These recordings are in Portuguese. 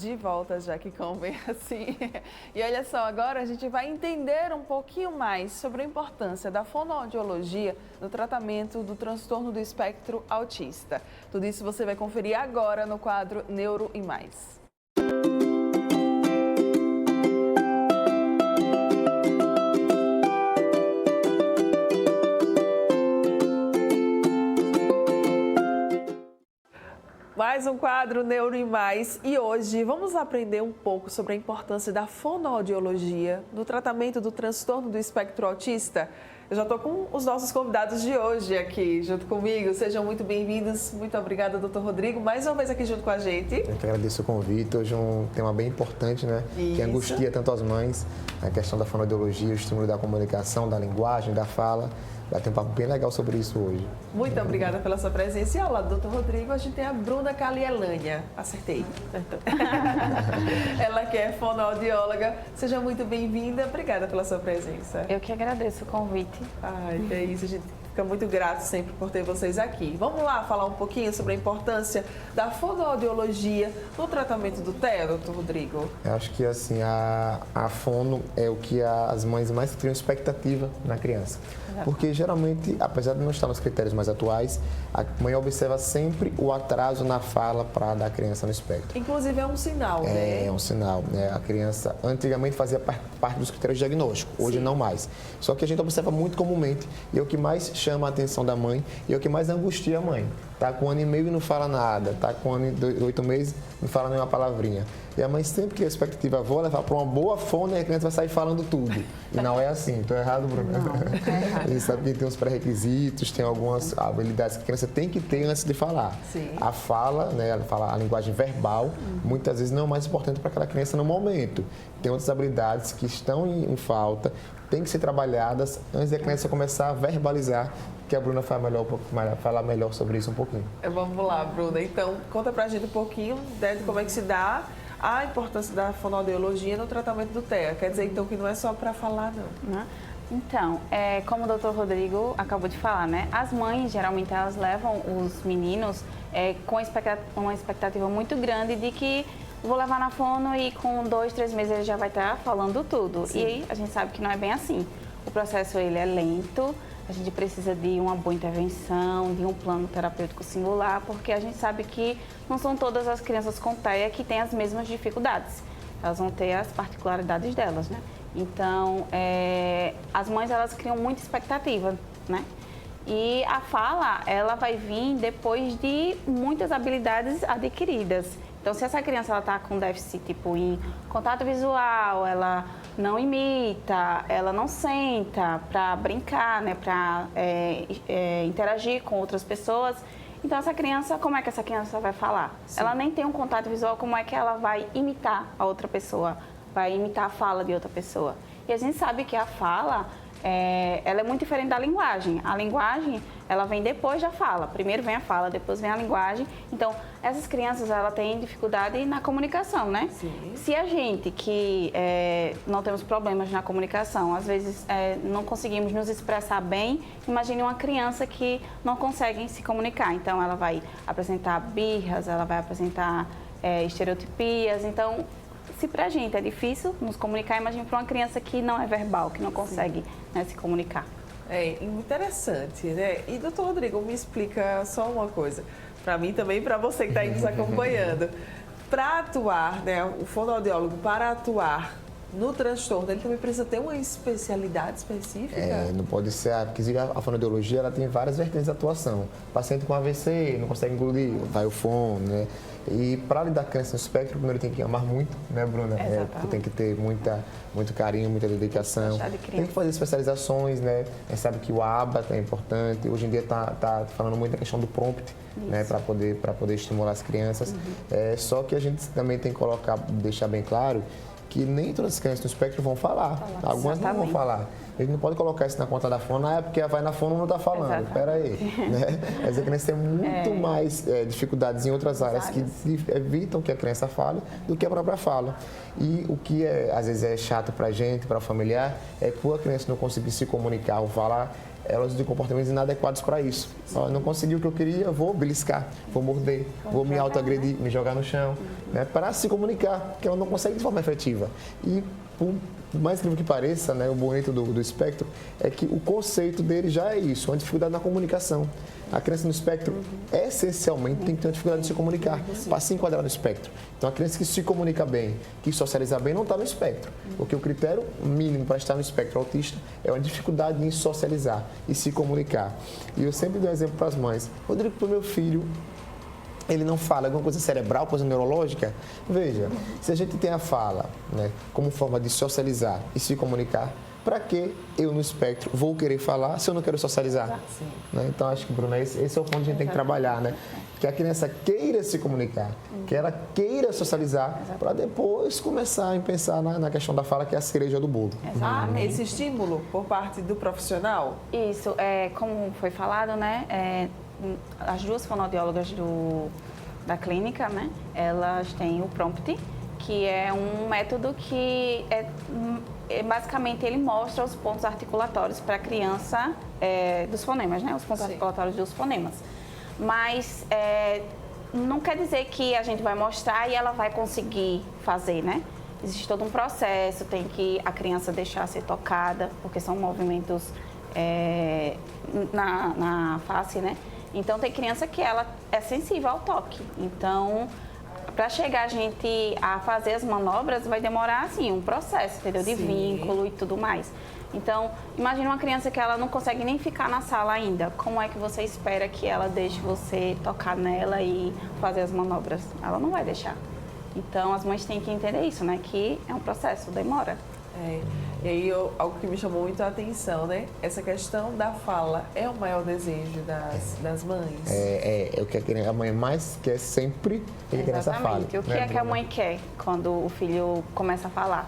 De volta, já que convém assim. E olha só, agora a gente vai entender um pouquinho mais sobre a importância da fonoaudiologia no tratamento do transtorno do espectro autista. Tudo isso você vai conferir agora no quadro Neuro e Mais. Mais um quadro Neuro e Mais e hoje vamos aprender um pouco sobre a importância da fonoaudiologia no tratamento do transtorno do espectro autista. Eu já estou com os nossos convidados de hoje aqui junto comigo. Sejam muito bem-vindos. Muito obrigada, doutor Rodrigo, mais uma vez aqui junto com a gente. Eu que agradeço o convite. Hoje é um tema bem importante, né? Isso. Que angustia tanto as mães, a questão da fonoaudiologia, o estímulo da comunicação, da linguagem, da fala. Vai ter um papo bem legal sobre isso hoje. Muito obrigada pela sua presença. E ao lado do Dr. Rodrigo, a gente tem a Bruna Calielânia. Acertei. Ela que é fonoaudióloga. Seja muito bem-vinda. Obrigada pela sua presença. Eu que agradeço o convite. Ai, é isso. A gente fica muito grato sempre por ter vocês aqui. Vamos lá falar um pouquinho sobre a importância da fonoaudiologia no tratamento do TEA, doutor Rodrigo? Eu acho que assim, a fono é o que as mães mais criam expectativa na criança. Porque geralmente, apesar de não estar nos critérios mais atuais, a mãe observa sempre o atraso na fala para dar a criança no espectro. Inclusive é um sinal, né? É um sinal, né? A criança antigamente fazia parte dos critérios diagnósticos, hoje não mais. Só que a gente observa muito comumente e é o que mais chama a atenção da mãe e é o que mais angustia a mãe. Tá com 1 ano e meio e não fala nada, tá com 1 ano e 8 meses e não fala nenhuma palavrinha. E a mãe sempre cria a expectativa, vou levar para uma boa fono e a criança vai sair falando tudo. E não é assim, estou errado, Bruno? Não, tá errado. A gente sabe que tem uns pré-requisitos, tem algumas habilidades que a criança tem que ter antes de falar. Sim. A fala, né, a linguagem verbal, muitas vezes não é o mais importante para aquela criança no momento. Tem outras habilidades que estão em falta, têm que ser trabalhadas antes da criança começar a verbalizar, que a Bruna fala melhor sobre isso um pouquinho. Vamos lá, Bruna. Então, conta pra gente um pouquinho, né, de como é que se dá a importância da fonoaudiologia no tratamento do TEA. Quer dizer, então, que não é só para falar, não. Então, como o doutor Rodrigo acabou de falar, né? As mães, geralmente, elas levam os meninos com uma expectativa muito grande de que vou levar na fono e com 2, 3 meses ele já vai estar falando tudo. Sim. E aí, a gente sabe que não é bem assim. O processo, ele é lento, a gente precisa de uma boa intervenção, de um plano terapêutico singular, porque a gente sabe que não são todas as crianças com TEA que têm as mesmas dificuldades. Elas vão ter as particularidades delas, né? Então, as mães, elas criam muita expectativa, né? E a fala, ela vai vir depois de muitas habilidades adquiridas. Então, se essa criança está com déficit tipo em contato visual, ela não imita, ela não senta para brincar, né, para interagir com outras pessoas. Então, essa criança, como é que essa criança vai falar? Sim. Ela nem tem um contato visual, como é que ela vai imitar a outra pessoa? Vai imitar a fala de outra pessoa. E a gente sabe que a fala, ela é muito diferente da linguagem. A linguagem, ela vem depois da fala. Primeiro vem a fala, depois vem a linguagem. Então, essas crianças, elas têm dificuldade na comunicação, né? Sim. Se a gente que não temos problemas na comunicação, às vezes não conseguimos nos expressar bem, imagine uma criança que não consegue se comunicar. Então, ela vai apresentar birras, ela vai apresentar estereotipias. Então, se pra gente é difícil nos comunicar, imagine para uma criança que não é verbal, que não consegue, né, se comunicar. Interessante, né? E, doutor Rodrigo, me explica só uma coisa, para mim também e para você que está aí nos acompanhando. Para atuar, né, o fonoaudiólogo, para atuar no transtorno, ele também precisa ter uma especialidade específica? Não pode ser, porque a fonoaudiologia, ela tem várias vertentes de atuação. O paciente com AVC não consegue engolir, vai o fono, né? E para lidar com a criança no espectro, primeiro tem que amar muito, né, Bruna? Tem que ter muito carinho, muita dedicação. Tem que fazer especializações, né? A gente sabe que o ABA é importante. Hoje em dia tá falando muito da questão do prompt, né, para poder estimular as crianças. Só que a gente também tem que deixar bem claro que nem todas as crianças no espectro vão falar. Algumas não vão falar. A gente não pode colocar isso na conta da fono, porque vai na fono e não está falando. Espera aí. Né? Quer dizer que a criança tem muito mais dificuldades em outras áreas que evitam que a criança fale do que a própria fala. E o que às vezes é chato para a gente, para o familiar, é por a criança não conseguir se comunicar ou falar, elas têm comportamentos inadequados para isso. Ó, não consegui o que eu queria, vou beliscar, vou morder, vou me autoagredir, me jogar no chão, né, para se comunicar, porque ela não consegue de forma efetiva. E por mais incrível que pareça, né, o bonito do espectro é que o conceito dele já é isso, uma dificuldade na comunicação. A criança no espectro, essencialmente, tem que ter uma dificuldade de se comunicar, para se enquadrar no espectro. Então, a criança que se comunica bem, que socializa bem, não está no espectro. Porque o critério mínimo para estar no espectro autista é uma dificuldade em socializar e se comunicar. E eu sempre dou um exemplo para as mães. Rodrigo, para o meu filho, ele não fala alguma coisa cerebral, coisa neurológica. Veja, se a gente tem a fala, né, como forma de socializar e se comunicar, para que eu no espectro vou querer falar se eu não quero socializar? Né? Então, acho que, Bruna, esse é o ponto que a gente tem que trabalhar, né? Que a criança queira se comunicar, que ela queira socializar, para depois começar a pensar na questão da fala, que é a cereja do bolo. Esse estímulo por parte do profissional? Isso, como foi falado, né? As duas fonoaudiólogas da clínica, né? Elas têm o Prompt, que é um método que basicamente ele mostra os pontos articulatórios para a criança dos fonemas, né? Os pontos articulatórios dos fonemas. Mas não quer dizer que a gente vai mostrar e ela vai conseguir fazer, né? Existe todo um processo, tem que a criança deixar ser tocada, porque são movimentos na face, né? Então, tem criança que ela é sensível ao toque. Então, para chegar a gente a fazer as manobras, vai demorar, assim, um processo, entendeu? De vínculo e tudo mais. Então, imagine uma criança que ela não consegue nem ficar na sala ainda. Como é que você espera que ela deixe você tocar nela e fazer as manobras? Ela não vai deixar. Então, as mães têm que entender isso, né? Que é um processo, demora. E aí, algo que me chamou muito a atenção, né? Essa questão da fala é o maior desejo das mães? É o que a mãe mais quer sempre, é que a criança fale. Exatamente. O que é que a mãe quer quando o filho começa a falar?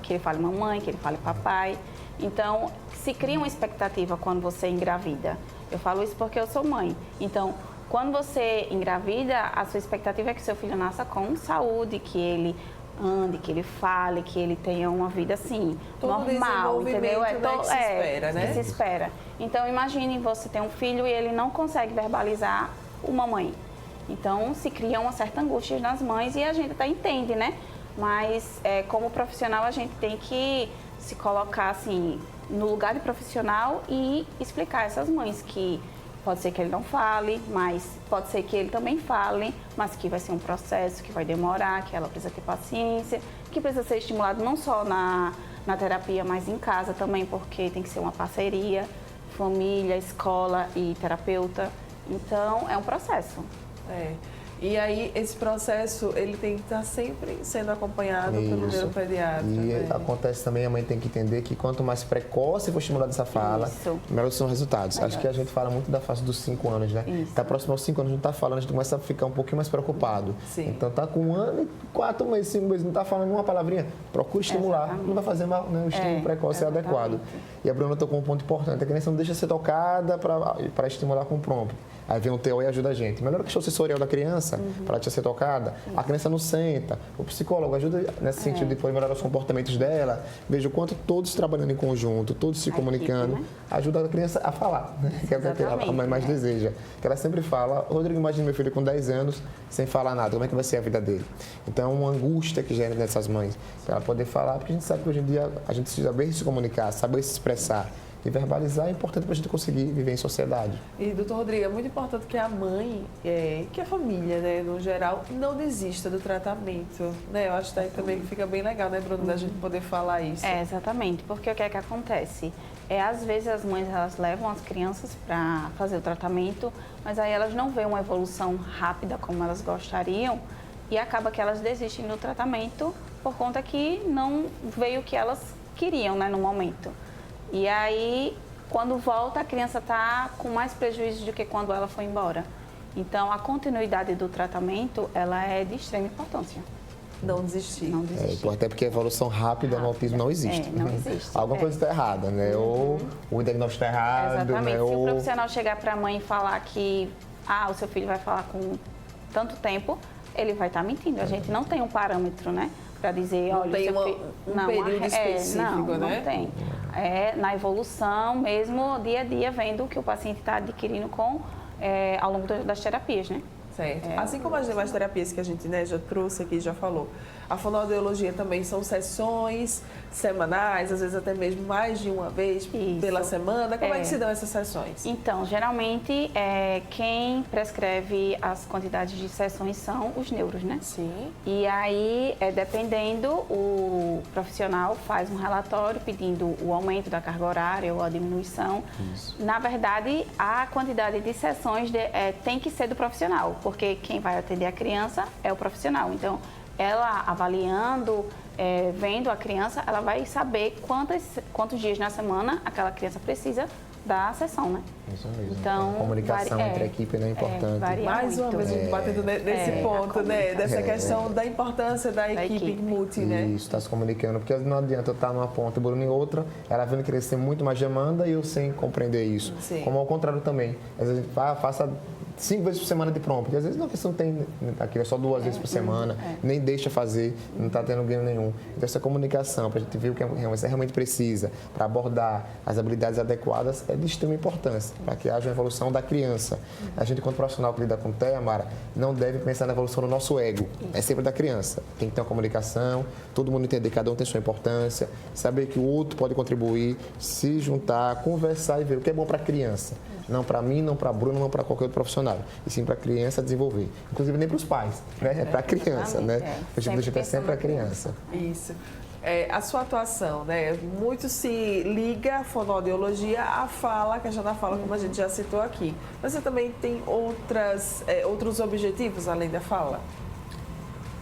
Que ele fale mamãe, que ele fale papai. Então, se cria uma expectativa quando você engravida. Eu falo isso porque eu sou mãe. Então, quando você engravida, a sua expectativa é que seu filho nasça com saúde, que ele ande, que ele fale, que ele tenha uma vida assim, todo normal, entendeu? Que se espera, né? Que se espera. Então, imagine você ter um filho e ele não consegue verbalizar o mamãe. Então, se cria uma certa angústia nas mães e a gente até entende, né? Mas, como profissional, a gente tem que se colocar, assim, no lugar de profissional e explicar a essas mães que pode ser que ele não fale, mas pode ser que ele também fale, mas que vai ser um processo que vai demorar, que ela precisa ter paciência, que precisa ser estimulado não só na terapia, mas em casa também, porque tem que ser uma parceria, família, escola e terapeuta. Então, é um processo. E aí, esse processo, ele tem que estar sempre sendo acompanhado pelo neuropediatra. E acontece também, a mãe tem que entender que quanto mais precoce for estimulada essa fala, melhores são os resultados. Acho que a gente fala muito da fase dos 5 anos, né? Está próximo aos 5 anos, não está falando, a gente começa a ficar um pouquinho mais preocupado. Então, tá com 1 ano e 4 meses, 5 meses, não está falando uma palavrinha, procura estimular, não vai fazer mal, né? O estímulo precoce é adequado. E a Bruna tocou um ponto importante, a criança não deixa ser tocada para estimular com o prompt. Aí vem o TO e ajuda a gente. Melhora a questão sensorial da criança, para ela ser tocada. A criança não senta. O psicólogo ajuda nesse sentido de depois melhorar os comportamentos dela. Veja o quanto todos trabalhando em conjunto, todos se comunicando, ajuda a criança a falar, né? Que é o que a mãe mais deseja. Que ela sempre fala, Rodrigo, imagina meu filho com 10 anos, sem falar nada, como é que vai ser a vida dele? Então é uma angústia que gera nessas mães, para ela poder falar, porque a gente sabe que hoje em dia a gente precisa saber se comunicar, saber se expressar. E verbalizar é importante para a gente conseguir viver em sociedade. E, doutor Rodrigo, é muito importante que a mãe, que a família, né, no geral, não desista do tratamento. Né? Eu acho que também fica bem legal, né, Bruno, da gente poder falar isso. Exatamente, porque o que é que acontece? Às vezes as mães elas levam as crianças para fazer o tratamento, mas aí elas não veem uma evolução rápida como elas gostariam e acaba que elas desistem do tratamento por conta que não veio o que elas queriam, né, no momento. E aí, quando volta, a criança está com mais prejuízo do que quando ela foi embora. Então, a continuidade do tratamento, ela é de extrema importância. Não desistir. Não desistir. Até porque a evolução rápida no autismo não existe. Não existe. Alguma coisa está errada, né? Ou o diagnóstico está errado, exatamente. né? Se o profissional chegar para a mãe e falar que o seu filho vai falar com tanto tempo, ele vai estar mentindo. A gente não tem um parâmetro, né? Para dizer, olha, tem um período específico, não, né? Não tem. na evolução mesmo, dia a dia, vendo o que o paciente está adquirindo ao longo das terapias, né? Certo. Assim como as demais terapias que a gente, né, já trouxe aqui, já falou. A fonoaudiologia também são sessões semanais, às vezes até mesmo mais de uma vez pela semana. Como é que se dão essas sessões? Então, geralmente, quem prescreve as quantidades de sessões são os neuros, né? Sim. E aí, dependendo, o profissional faz um relatório pedindo o aumento da carga horária ou a diminuição. Isso. Na verdade, a quantidade de sessões tem que ser do profissional, porque quem vai atender a criança é o profissional. Então, ela avaliando, vendo a criança, ela vai saber quantos dias na semana aquela criança precisa da sessão, né? Isso mesmo. Então, a comunicação entre a equipe é importante. Mais uma vez, batendo nesse ponto, né? Dessa questão da importância da equipe multi, né? Isso, está se comunicando, porque não adianta eu estar numa ponta e Bruno em outra, ela vendo crescer muito mais demanda e eu sem compreender isso. Sim. Como ao contrário também. Às vezes a gente faça 5 vezes por semana de prompt. E às vezes não, a pessoa não tem aqui, é só 2 vezes por semana, nem deixa fazer, não está tendo ganho nenhum. Então essa comunicação, para a gente ver o que você realmente precisa, para abordar as habilidades adequadas, é de extrema importância, para que haja uma evolução da criança. A gente, quando profissional que lida com TEA, Mara, não deve pensar na evolução do nosso ego, é sempre da criança. Tem que ter uma comunicação, todo mundo entender, cada um tem sua importância, saber que o outro pode contribuir, se juntar, conversar e ver o que é bom para a criança. Não para mim, não para Bruno, não para qualquer outro profissional. E sim para a criança desenvolver. Inclusive nem para os pais, né? É para a criança, né? O objetivo é sempre a criança. Isso. A sua atuação, né? Muito se liga a fonoaudiologia à fala, a questão da fala, como a gente já citou aqui. Mas você também tem outros objetivos além da fala?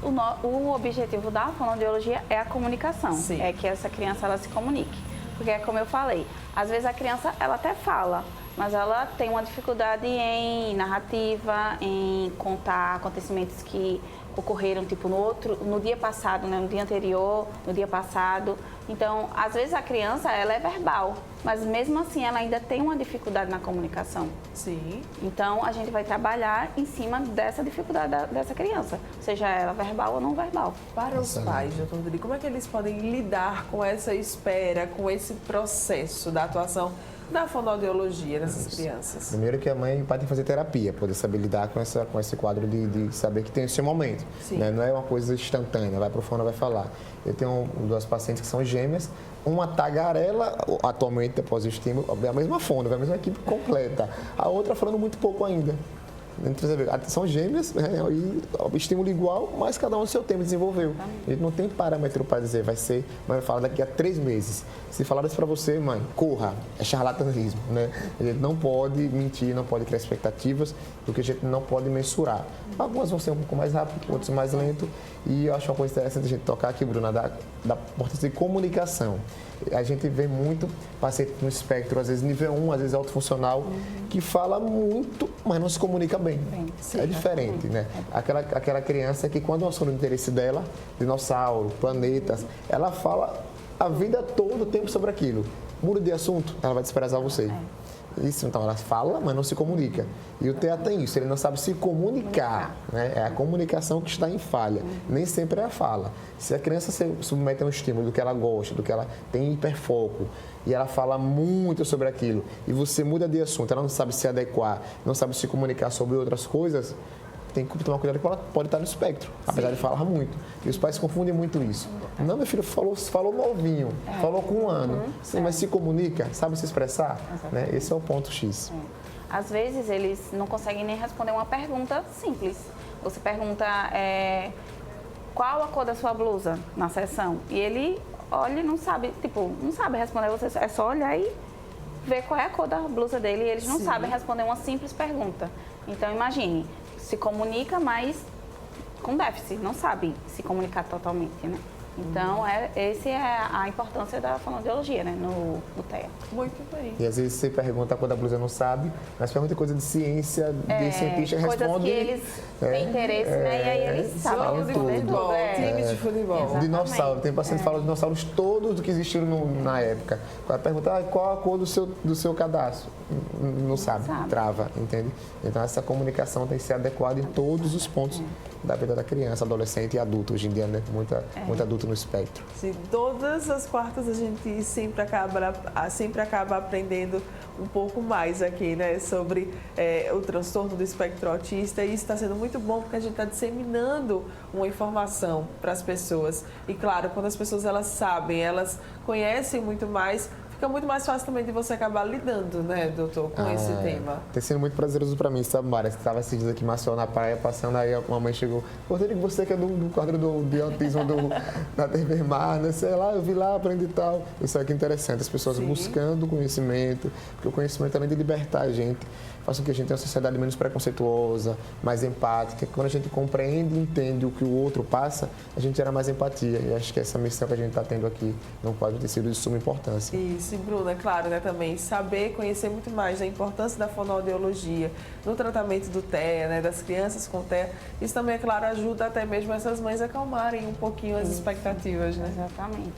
O objetivo da fonoaudiologia é a comunicação. Sim. É que essa criança ela se comunique. Porque, como eu falei, às vezes a criança ela até fala, mas ela tem uma dificuldade em narrativa, em contar acontecimentos que ocorreram tipo no dia passado, né? No dia anterior, no dia passado. Então, às vezes a criança ela é verbal, mas mesmo assim ela ainda tem uma dificuldade na comunicação. Sim. Então, a gente vai trabalhar em cima dessa dificuldade dessa criança, seja ela verbal ou não verbal. Para os pais, doutor Rodrigo, como é que eles podem lidar com essa espera, com esse processo da atuação da fonoaudiologia nessas crianças? Primeiro que a mãe pode fazer terapia, poder saber lidar com esse quadro de saber que tem esse momento. Né? Não é uma coisa instantânea, vai para o fono, vai falar. Eu tenho 2 pacientes que são gêmeas, uma tagarela, atualmente após o estímulo, é a mesma fono, é a mesma equipe completa. A outra falando muito pouco ainda. São gêmeas, né? E estímulo igual, mas cada um no seu tempo desenvolveu. A gente não tem parâmetro para dizer, vai falar daqui a 3 meses. Se falar isso para você, mãe, corra, é charlatanismo, né? A gente não pode mentir, não pode criar expectativas, porque a gente não pode mensurar. Algumas vão ser um pouco mais rápido, outras mais lento. E eu acho uma coisa interessante a gente tocar aqui, Bruna, da importância de comunicação. A gente vê muito paciente no espectro, às vezes nível 1, às vezes autofuncional, que fala muito, mas não se comunica bem. É diferente, né? Aquela criança que quando o assunto do interesse dela, dinossauro, planetas, ela fala a vida toda o tempo sobre aquilo. Muda de assunto, ela vai desprezar você. Isso, então ela fala, mas não se comunica. E o TEA tem isso, ele não sabe se comunicar, né? É a comunicação que está em falha, nem sempre é a fala. Se a criança se submete a um estímulo do que ela gosta, do que ela tem hiperfoco, e ela fala muito sobre aquilo, e você muda de assunto, ela não sabe se adequar, não sabe se comunicar sobre outras coisas, tem que tomar cuidado porque ela pode estar no espectro, apesar de falar muito. E os pais confundem muito isso. Não, meu filho falou novinho, falou com 1 ano, sim, mas se comunica, sabe se expressar? Né? Esse é o ponto X. Às vezes eles não conseguem nem responder uma pergunta simples. Você pergunta qual a cor da sua blusa na sessão e ele olha e não sabe responder. Você é só olhar e ver qual é a cor da blusa dele e eles não sabem responder uma simples pergunta. Então imagine, se comunica, mas com déficit, não sabe se comunicar totalmente, né? Então, essa é a importância da fonoaudiologia, né, no TEA. Muito bem. E às vezes você pergunta a cor da blusa, não sabe, mas pergunta coisa de ciência, de cientista responde. Coisas que eles têm interesse, né? E aí eles sabem responder tudo. Time de futebol. Exatamente. Dinossauro, tem paciente que fala dos dinossauros todos que existiram na época. Ela pergunta qual a cor do seu cadastro. Não sabe, trava, entende? Então essa comunicação tem que ser adequada em todos os pontos da vida da criança, adolescente e adulto. Hoje em dia, né? Muito adulto no espectro. Sim, todas as quartas a gente sempre acaba aprendendo um pouco mais aqui, né, sobre o transtorno do espectro autista, e isso está sendo muito bom porque a gente está disseminando uma informação para as pessoas. E claro, quando as pessoas elas sabem, elas conhecem muito mais, fica muito mais fácil também de você acabar lidando, né, doutor, com esse tema. Tem sido muito prazeroso para mim, sabe, Mara? Você estava esses dias aqui em Maceió, na praia, passando, aí a mamãe chegou, Rodrigo, você que é do quadro de autismo da TV Mar, né? Sei lá, eu vi lá, aprendi e tal. Isso é que interessante, as pessoas buscando conhecimento, porque o conhecimento também de libertar a gente, faz com que a gente tenha uma sociedade menos preconceituosa, mais empática. Quando a gente compreende e entende o que o outro passa, a gente gera mais empatia. E acho que essa missão que a gente está tendo aqui não pode ter sido de suma importância. Isso, Bruna, claro, né, também saber, conhecer muito mais da importância da fonoaudiologia no tratamento do TEA, né, das crianças com TEA. Isso também, é claro, ajuda até mesmo essas mães a acalmarem um pouquinho as expectativas, né? Exatamente,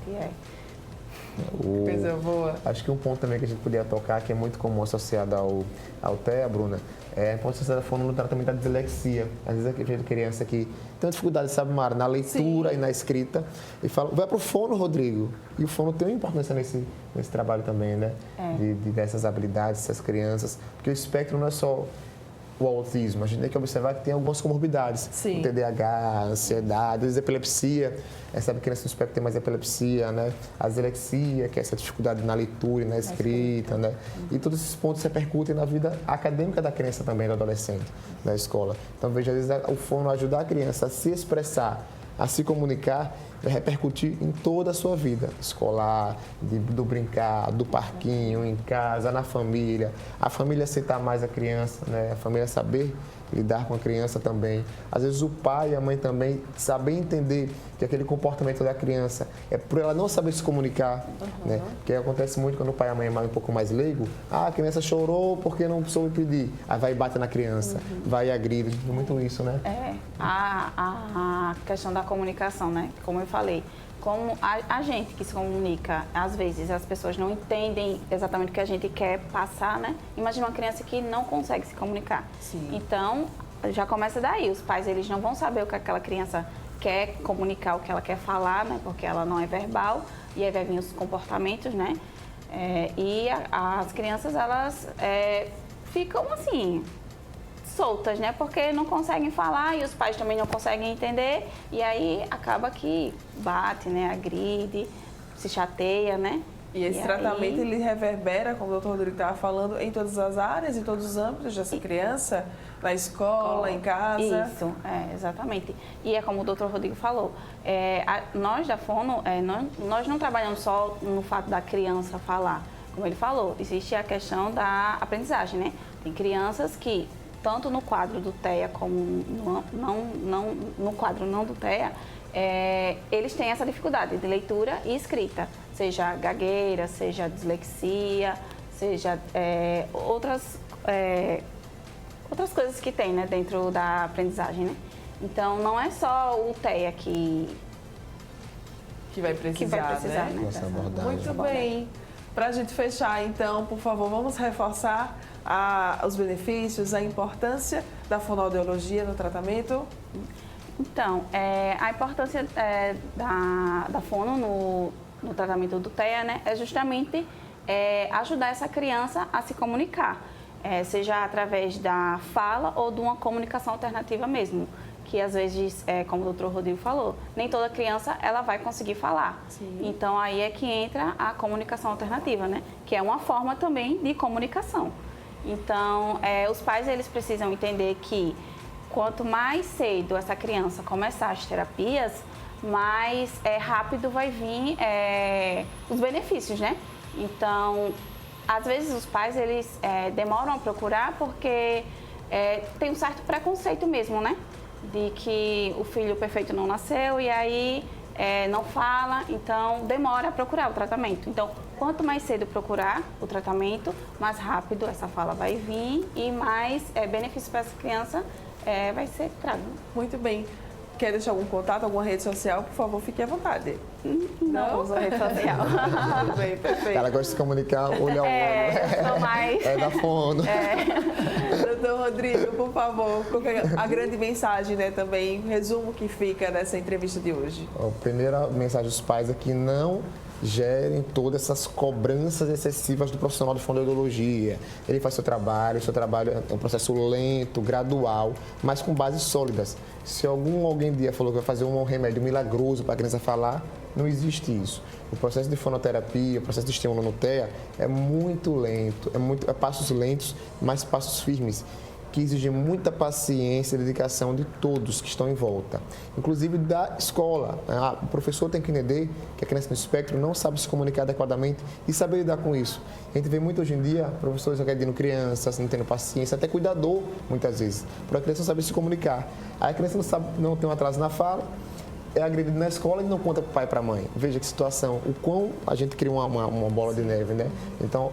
Coisa boa. Acho que um ponto também que a gente podia tocar, que é muito comum associado ao TEA, Bruna, é a importância da fono no tratamento da dislexia. Às vezes a gente criança que tem uma dificuldade, sabe, Mara, na leitura e na escrita, e fala, vai pro fono, Rodrigo. E o fono tem uma importância nesse trabalho também, né? Dessas habilidades, dessas crianças. Porque o espectro não é só o autismo, a gente tem que observar que tem algumas comorbidades. Sim. O TDAH, ansiedade, às vezes epilepsia. Essa criança no espectro tem mais epilepsia, né? A dislexia, que é essa dificuldade na leitura e na escrita, né? E todos esses pontos repercutem na vida acadêmica da criança também, do adolescente, da escola. Então, veja, às vezes o fono ajudar a criança a se expressar, a se comunicar, vai repercutir em toda a sua vida escolar, do brincar, do parquinho, em casa, na família. A família aceitar mais a criança, né? A família saber lidar com a criança também. Às vezes o pai e a mãe também saber entender que aquele comportamento da criança é por ela não saber se comunicar, né? Porque acontece muito quando o pai e a mãe é um pouco mais leigo. Ah, a criança chorou porque não soube pedir. Aí vai e bate na criança, vai e agride. Muito isso, né? A questão da comunicação, né? Como eu falei, como a gente que se comunica, às vezes as pessoas não entendem exatamente o que a gente quer passar, né? Imagina uma criança que não consegue se comunicar. Sim. Então, já começa daí. Os pais, eles não vão saber o que aquela criança quer comunicar, o que ela quer falar, né? Porque ela não é verbal. E aí vai vir os comportamentos, né? As crianças, elas ficam assim, soltas, né? Porque não conseguem falar e os pais também não conseguem entender. E aí acaba que bate, né? Agride, se chateia, né? E esse tratamento, ele reverbera, como o doutor Rodrigo estava falando, em todas as áreas, em todos os âmbitos dessa criança, na escola, em casa. Isso, exatamente. E é como o doutor Rodrigo falou, nós da Fono, nós não trabalhamos só no fato da criança falar. Como ele falou, existe a questão da aprendizagem, né? Tem crianças que, tanto no quadro do TEA como no quadro não do TEA, eles têm essa dificuldade de leitura e escrita, seja gagueira, seja dislexia, seja outras coisas que tem, né, dentro da aprendizagem, né? Então, não é só o TEA que vai precisar, né? Nossa abordagem. Muito bem. Para a gente fechar, então, por favor, vamos reforçar os benefícios, a importância da fonoaudiologia no tratamento? Então, a importância da fono no tratamento do TEA, né, é justamente ajudar essa criança a se comunicar, seja através da fala ou de uma comunicação alternativa mesmo, que às vezes, como o doutor Rodrigo falou, nem toda criança ela vai conseguir falar. Sim. Então, aí é que entra a comunicação alternativa, né, que é uma forma também de comunicação. Então, os pais eles precisam entender que quanto mais cedo essa criança começar as terapias, mais rápido vai vir os benefícios, né? Então, às vezes os pais eles demoram a procurar porque tem um certo preconceito mesmo, né? De que o filho perfeito não nasceu e aí não fala, então demora a procurar o tratamento. Então, quanto mais cedo procurar o tratamento, mais rápido essa fala vai vir e mais benefício para essa criança vai ser trago. Muito bem. Quer deixar algum contato, alguma rede social? Por favor, fique à vontade. Não uso rede social. Tudo bem, perfeito. Ela gosta de se comunicar olho a olho. Eu sou mais... É da fono. Doutor Rodrigo, por favor, qual que é a grande mensagem, né, também, resumo que fica dessa entrevista de hoje? A primeira mensagem dos pais é que não gerem todas essas cobranças excessivas do profissional de fonoaudiologia. Ele faz seu trabalho é um processo lento, gradual, mas com bases sólidas. Se alguém dia falou que vai fazer um remédio milagroso para a criança falar, não existe isso. O processo de fonoterapia, o processo de estímulo no TEA é muito lento, é passos lentos, mas passos firmes, que exigem muita paciência e dedicação de todos que estão em volta, inclusive da escola. O professor tem que entender que a criança no espectro não sabe se comunicar adequadamente e saber lidar com isso. A gente vê muito hoje em dia professores agredindo crianças, não tendo paciência, até cuidador, muitas vezes, para a criança não saber se comunicar. Aí a criança não tem um atraso na fala, é agredido na escola e não conta para o pai e para a mãe. Veja que situação, o quão a gente cria uma bola de neve, né? Então,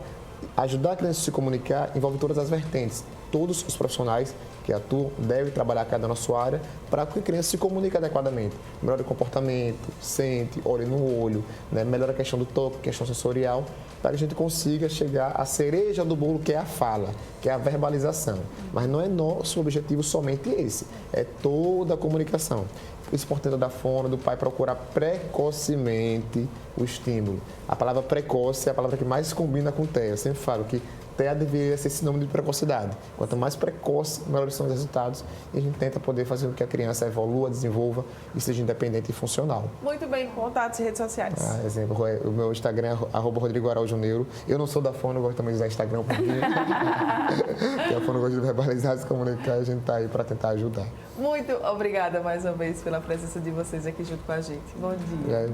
ajudar a criança a se comunicar envolve todas as vertentes. Todos os profissionais que atuam devem trabalhar cada na sua área para que a criança se comunique adequadamente. Melhora o comportamento, sente, olha no olho, né? Melhora a questão do toque, questão sensorial, para que a gente consiga chegar à cereja do bolo, que é a fala, que é a verbalização. Mas não é nosso objetivo somente esse, é toda a comunicação. O importante da fono, do pai procurar precocemente o estímulo. A palavra precoce é a palavra que mais combina com TEA. Eu sempre falo que TEA deveria ser sinônimo de precocidade. Quanto mais precoce, melhores são os resultados. E a gente tenta poder fazer com que a criança evolua, desenvolva e seja independente e funcional. Muito bem, contatos e redes sociais. Exemplo, o meu Instagram é @Rodrigo Araújo Neuro. Eu não sou da fono, eu gosto também de usar Instagram porque a fono gosta de verbalizar, se comunicar, e a gente está aí para tentar ajudar. Muito obrigada mais uma vez pela presença de vocês aqui junto com a gente. Bom dia.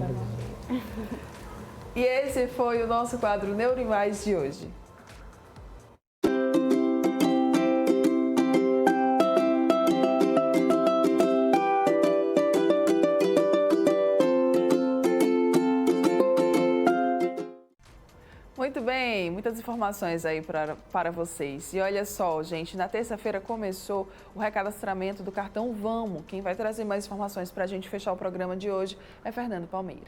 E esse foi o nosso quadro Neuro e Mais de hoje. Muito bem, muitas informações aí para vocês. E olha só, gente, na terça-feira começou o recadastramento do cartão Vamos. Quem vai trazer mais informações para a gente fechar o programa de hoje é Fernando Palmeira.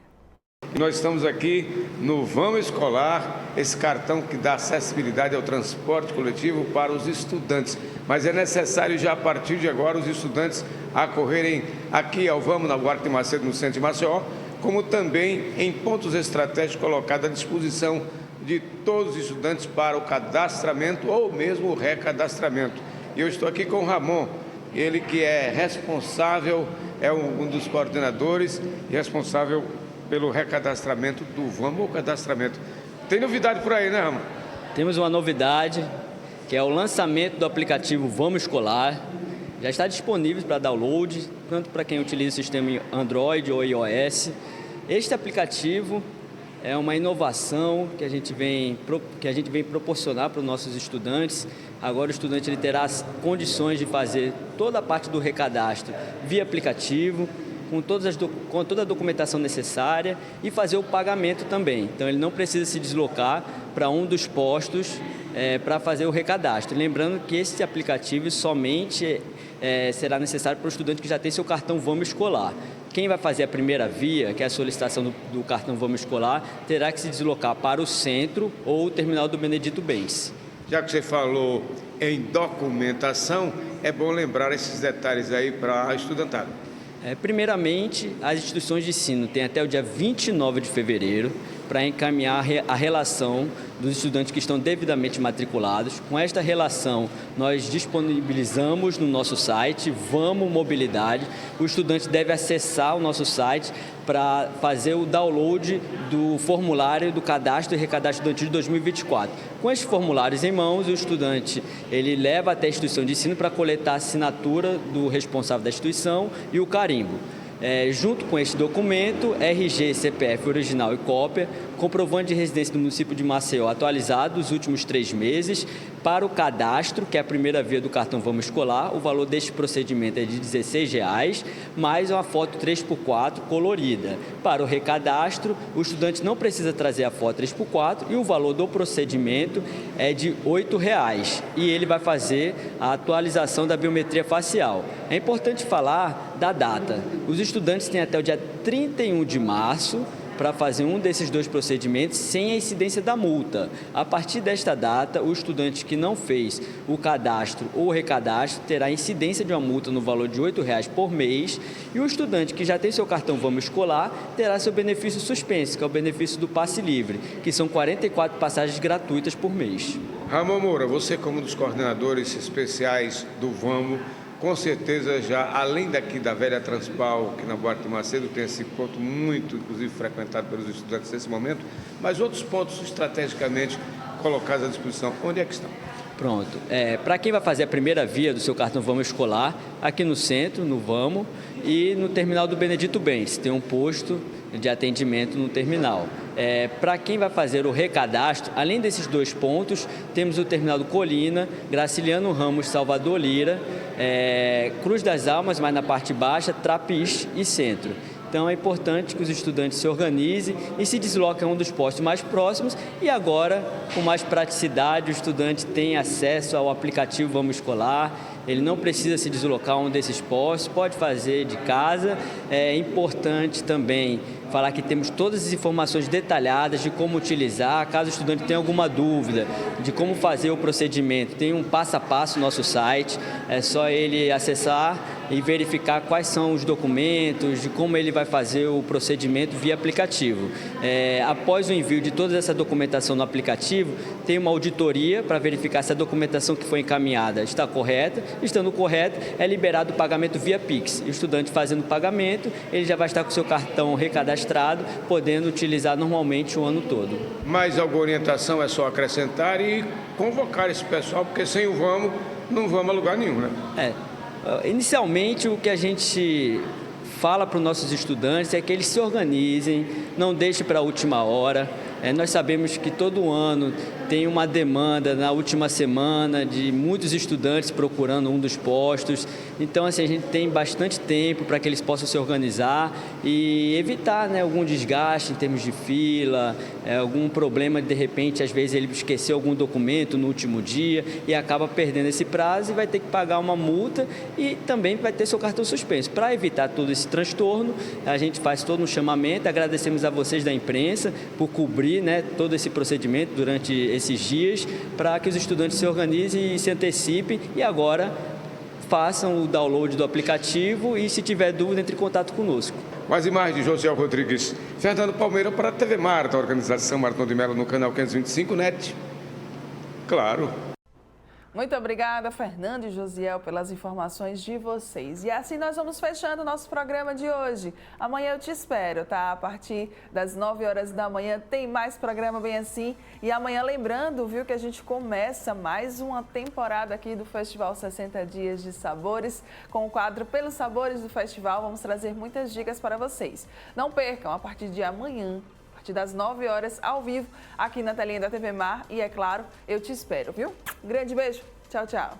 Nós estamos aqui no Vamos Escolar, esse cartão que dá acessibilidade ao transporte coletivo para os estudantes. Mas é necessário já a partir de agora os estudantes acorrerem aqui ao Vamos, na Duarte de Macedo, no centro de Maceió, como também em pontos estratégicos colocados à disposição de todos os estudantes para o cadastramento ou mesmo o recadastramento. E eu estou aqui com o Ramon, ele que é responsável, é um dos coordenadores e responsável pelo recadastramento do Vamos ou cadastramento. Tem novidade por aí, né, Ramon? Temos uma novidade, que é o lançamento do aplicativo Vamos Escolar. Já está disponível para download, tanto para quem utiliza o sistema Android ou iOS. Este aplicativo é uma inovação que a gente vem proporcionar para os nossos estudantes. Agora o estudante ele terá as condições de fazer toda a parte do recadastro via aplicativo, com toda a documentação necessária e fazer o pagamento também. Então ele não precisa se deslocar para um dos postos para fazer o recadastro. Lembrando que esse aplicativo somente será necessário para o estudante que já tem seu cartão Vamos Escolar. Quem vai fazer a primeira via, que é a solicitação do cartão Vamos Escolar, terá que se deslocar para o centro ou o terminal do Benedito Bens. Já que você falou em documentação, é bom lembrar esses detalhes aí para a estudantada. Primeiramente, as instituições de ensino têm até o dia 29 de fevereiro para encaminhar a relação dos estudantes que estão devidamente matriculados. Com esta relação, nós disponibilizamos no nosso site, Vamos Mobilidade. O estudante deve acessar o nosso site para fazer o download do formulário do cadastro e recadastro estudantil de 2024. Com esses formulários em mãos, o estudante ele leva até a instituição de ensino para coletar a assinatura do responsável da instituição e o carimbo. Junto com este documento, RG, CPF original e cópia, comprovante de residência do município de Maceió atualizado dos últimos 3 meses. Para o cadastro, que é a primeira via do cartão Vamos Escolar, o valor deste procedimento é de R$ 16,00, mais uma foto 3x4 colorida. Para o recadastro, o estudante não precisa trazer a foto 3x4 e o valor do procedimento é de R$ 8,00. E ele vai fazer a atualização da biometria facial. É importante falar da data. Os estudantes têm até o dia 31 de março para fazer um desses 2 procedimentos sem a incidência da multa. A partir desta data, o estudante que não fez o cadastro ou o recadastro terá incidência de uma multa no valor de R$ 8,00 por mês e o estudante que já tem seu cartão Vamos Escolar terá seu benefício suspenso, que é o benefício do passe livre, que são 44 passagens gratuitas por mês. Ramon Moura, você como um dos coordenadores especiais do Vamos, com certeza já, além daqui da velha Transpal, que na Buarque de Macedo tem esse ponto muito, inclusive, frequentado pelos estudantes nesse momento, mas outros pontos estrategicamente colocados à disposição, onde é que estão? Pronto. Para quem vai fazer a primeira via do seu cartão Vamos Escolar, aqui no centro, no Vamos, e no terminal do Benedito Bentes, tem um posto de atendimento no terminal. Para quem vai fazer o recadastro, além desses 2 pontos, temos o terminal do Colina, Graciliano Ramos, Salvador Lira, Cruz das Almas, mas na parte baixa, Trapiche e Centro. Então é importante que os estudantes se organizem e se desloquem a um dos postos mais próximos e agora, com mais praticidade, o estudante tem acesso ao aplicativo Vamos Escolar, ele não precisa se deslocar a um desses postos, pode fazer de casa. É importante também falar que temos todas as informações detalhadas de como utilizar, caso o estudante tenha alguma dúvida de como fazer o procedimento. Tem um passo a passo no nosso site, é só ele acessar e verificar quais são os documentos, de como ele vai fazer o procedimento via aplicativo. Após o envio de toda essa documentação no aplicativo, tem uma auditoria para verificar se a documentação que foi encaminhada está correta. Estando correta, é liberado o pagamento via Pix. O estudante fazendo o pagamento, ele já vai estar com o seu cartão recadastrado, podendo utilizar normalmente o ano todo. Mais alguma orientação é só acrescentar e convocar esse pessoal, porque sem o Vamos, não vamos a lugar nenhum, né? Inicialmente, o que a gente fala para os nossos estudantes é que eles se organizem, não deixem para a última hora. Nós sabemos que todo ano tem uma demanda na última semana de muitos estudantes procurando um dos postos. Então, assim, a gente tem bastante tempo para que eles possam se organizar e evitar, né, algum desgaste em termos de fila, algum problema de repente, às vezes ele esqueceu algum documento no último dia e acaba perdendo esse prazo e vai ter que pagar uma multa e também vai ter seu cartão suspenso. Para evitar todo esse transtorno, a gente faz todo um chamamento, agradecemos a vocês da imprensa por cobrir, né, todo esse procedimento durante esses dias, para que os estudantes se organizem e se antecipem e agora façam o download do aplicativo e, se tiver dúvida, entre em contato conosco. Mais imagens de José Rodrigues. Fernando Palmeira para a TV Mar, da organização Martão de Mello, no canal 525 NET. Claro. Muito obrigada, Fernando e Josiel, pelas informações de vocês. E assim nós vamos fechando o nosso programa de hoje. Amanhã eu te espero, tá? A partir das 9 horas da manhã tem mais programa bem assim. E amanhã, lembrando, viu, que a gente começa mais uma temporada aqui do Festival 60 Dias de Sabores, com o quadro Pelos Sabores do Festival. Vamos trazer muitas dicas para vocês. Não percam, a partir de amanhã, das 9 horas, ao vivo, aqui na telinha da TV Mar. E, é claro, eu te espero, viu? Grande beijo. Tchau, tchau.